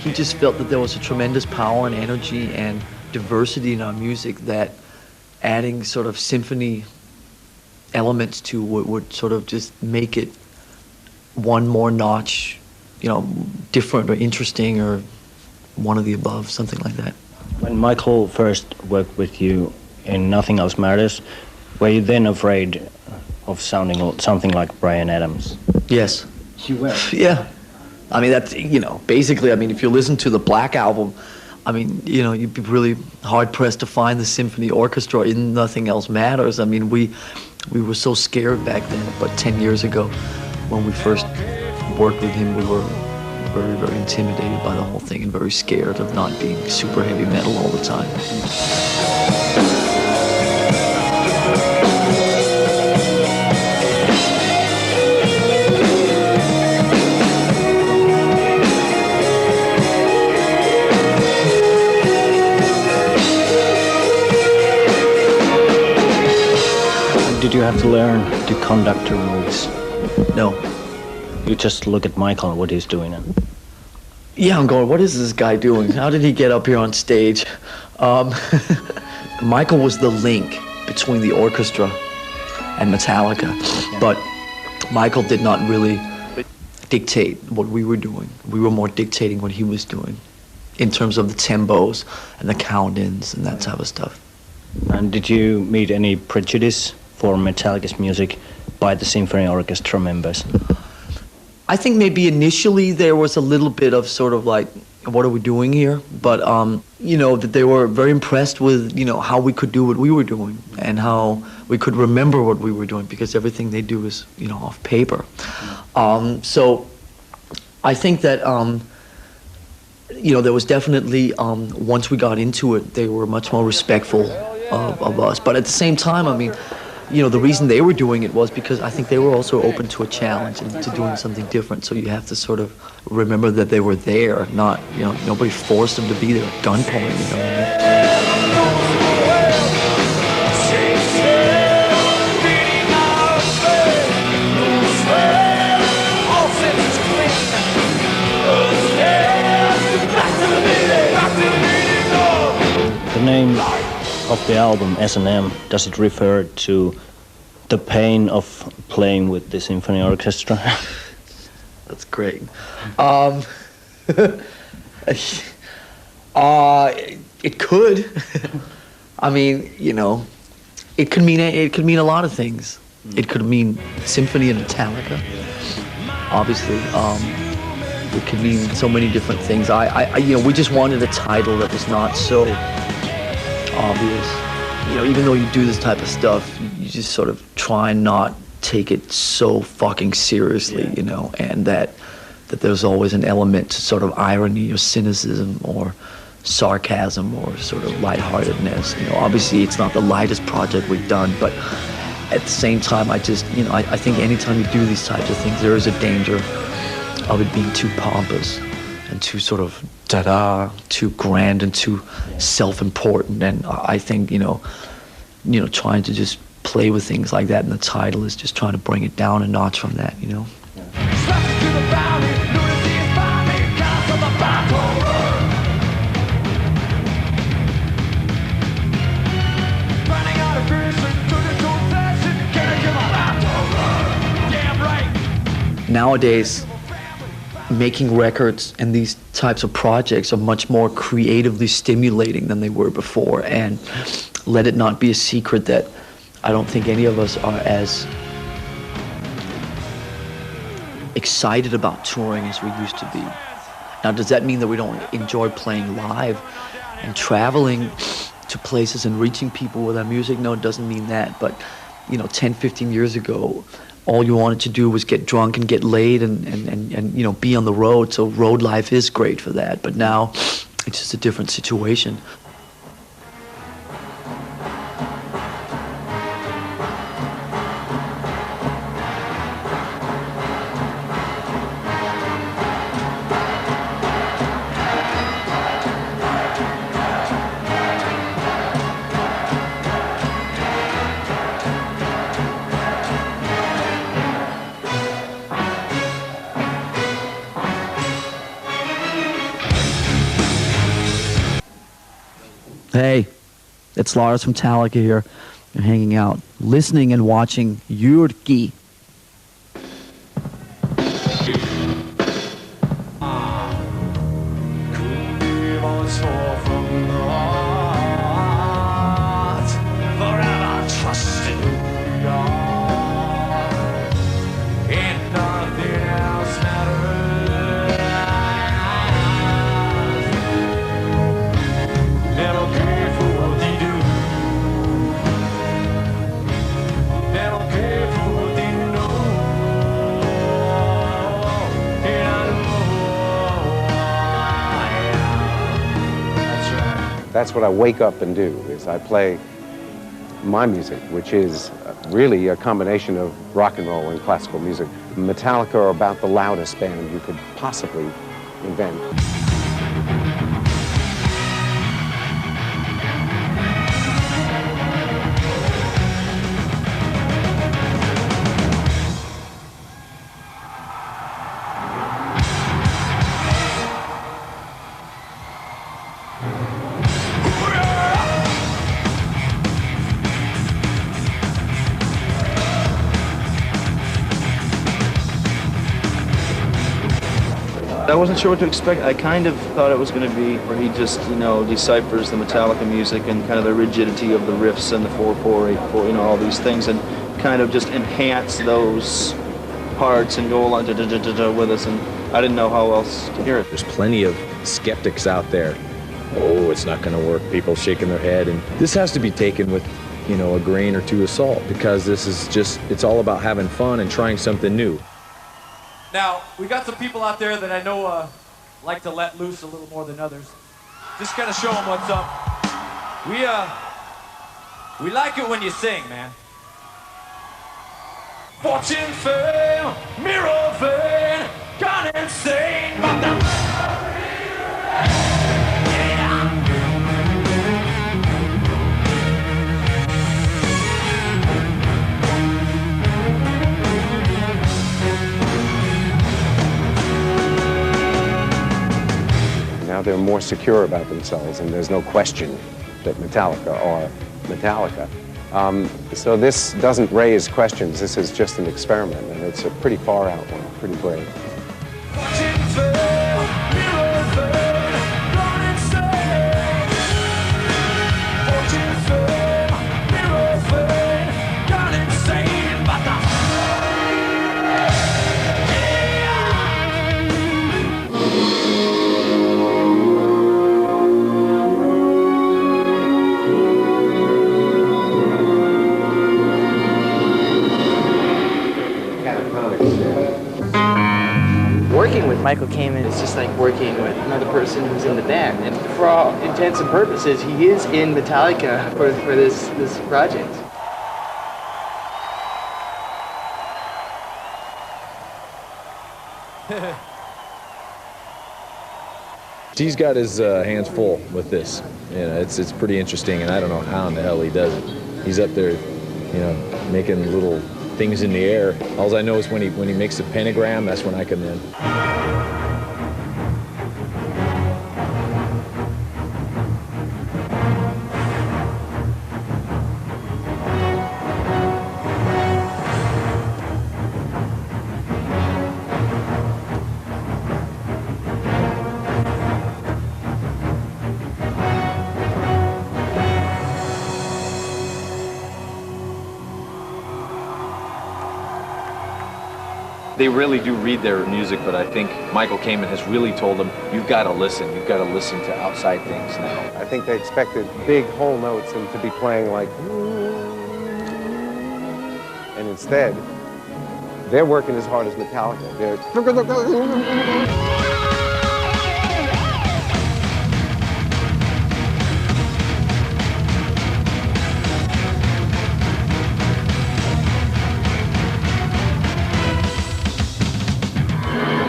he just felt that there was a tremendous power and energy and diversity in our music that adding sort of symphony elements to would sort of just make it one more notch, different or interesting or one of the above, something like that. When Michael first worked with you in Nothing Else Matters, were you then afraid of sounding something like Bryan Adams? Yes. You were? Yeah. I mean, that's, basically, if you listen to the Black album, you'd be really hard-pressed to find the symphony orchestra in Nothing Else Matters. We were so scared back then, but 10 years ago, when we first worked with him, we were very, very intimidated by the whole thing and very scared of not being super heavy metal all the time. Did you have to learn the conductor moves? No. You just look at Michael and what he's doing. Yeah, I'm going, what is this guy doing? How did he get up here on stage? Michael was the link between the orchestra and Metallica, but Michael did not really dictate what we were doing. We were more dictating what he was doing in terms of the tempos and the count-ins and that type of stuff. And did you meet any prejudice for Metallica's music by the symphony orchestra members? I think maybe initially there was a little bit of sort of like, what are we doing here? But, that they were very impressed with, how we could do what we were doing and how we could remember what we were doing because everything they do is, off paper. So I think that, there was definitely, once we got into it, they were much more respectful of us. But at the same time, the reason they were doing it was because I think they were also open to a challenge and to doing something different. So you have to sort of remember that they were there, not, nobody forced them to be there at gunpoint, The name of the album, S&M, does it refer to the pain of playing with the symphony orchestra? That's great. It could. It could mean a lot of things. It could mean symphony and Metallica. Obviously, it could mean so many different things. We just wanted a title that was not so obvious. Even though you do this type of stuff, you just sort of try and not take it so fucking seriously, and that there's always an element to sort of irony or cynicism or sarcasm or sort of lightheartedness. Obviously it's not the lightest project we've done, but at the same time, I think anytime you do these types of things, there is a danger of it being too pompous and too sort of too grand and too self-important. And I think, trying to just play with things like that in the title is just trying to bring it down a notch from that, Yeah. Nowadays, making records and these types of projects are much more creatively stimulating than they were before. And let it not be a secret that I don't think any of us are as excited about touring as we used to be. Now, does that mean that we don't enjoy playing live and traveling to places and reaching people with our music? No, it doesn't mean that. But, 10, 15 years ago, all you wanted to do was get drunk and get laid and be on the road. So road life is great for that. But now it's just a different situation. Hey, it's Lars from Metallica here. You're hanging out, listening and watching Jyrki. That's what I wake up and do, is I play my music, which is really a combination of rock and roll and classical music. Metallica are about the loudest band you could possibly invent. I wasn't sure what to expect. I kind of thought it was going to be where he just, you know, deciphers the Metallica music and kind of the rigidity of the riffs and the 4/4, 8/4, you know, all these things, and kind of just enhance those parts and go along with us. And I didn't know how else to hear it. There's plenty of skeptics out there. Oh, it's not going to work. People shaking their head, and this has to be taken with, you know, a grain or two of salt, because this is just, it's all about having fun and trying something new. Now, we got some people out there that I know like to let loose a little more than others. Just kind of show them what's up. We like it when you sing, man. Fortune, fame, mirror vein, gone insane, but the... Now they're more secure about themselves, and there's no question that Metallica are Metallica. So this doesn't raise questions. This is just an experiment, and it's a pretty far out one, pretty brave. Working with Michael Kamen is just like working with another person who's in the band. And for all intents and purposes, he is in Metallica for this project. He's got his hands full with this. You know, it's pretty interesting, and I don't know how in the hell he does it. He's up there, you know, making little things in the air. All I know is when he makes a pentagram, that's when I come in. They really do read their music, but I think Michael Kamen has really told them, you've got to listen. You've got to listen to outside things now. I think they expected big whole notes and to be playing like... And instead, they're working as hard as Metallica. They're...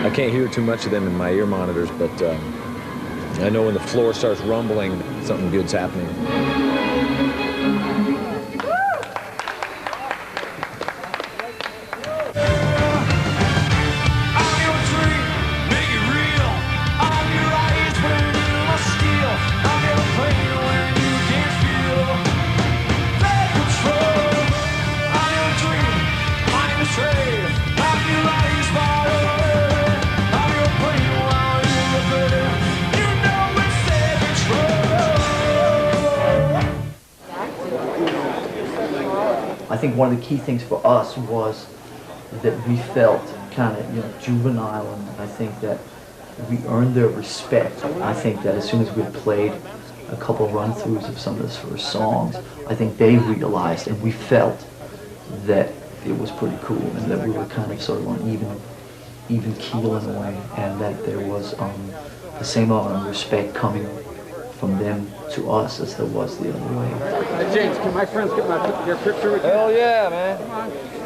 I can't hear too much of them in my ear monitors, but I know when the floor starts rumbling, something good's happening. think one of the key things for us was that we felt kind of, juvenile, and I think that we earned their respect. I think that as soon as we played a couple run-throughs of some of the first songs, I think they realized, and we felt that it was pretty cool, and that we were kind of sort of on even keel in a way, and that there was the same amount of respect coming from them to us as there was the other way. James, can my friends get your picture with you? Hell yeah, man. Come on.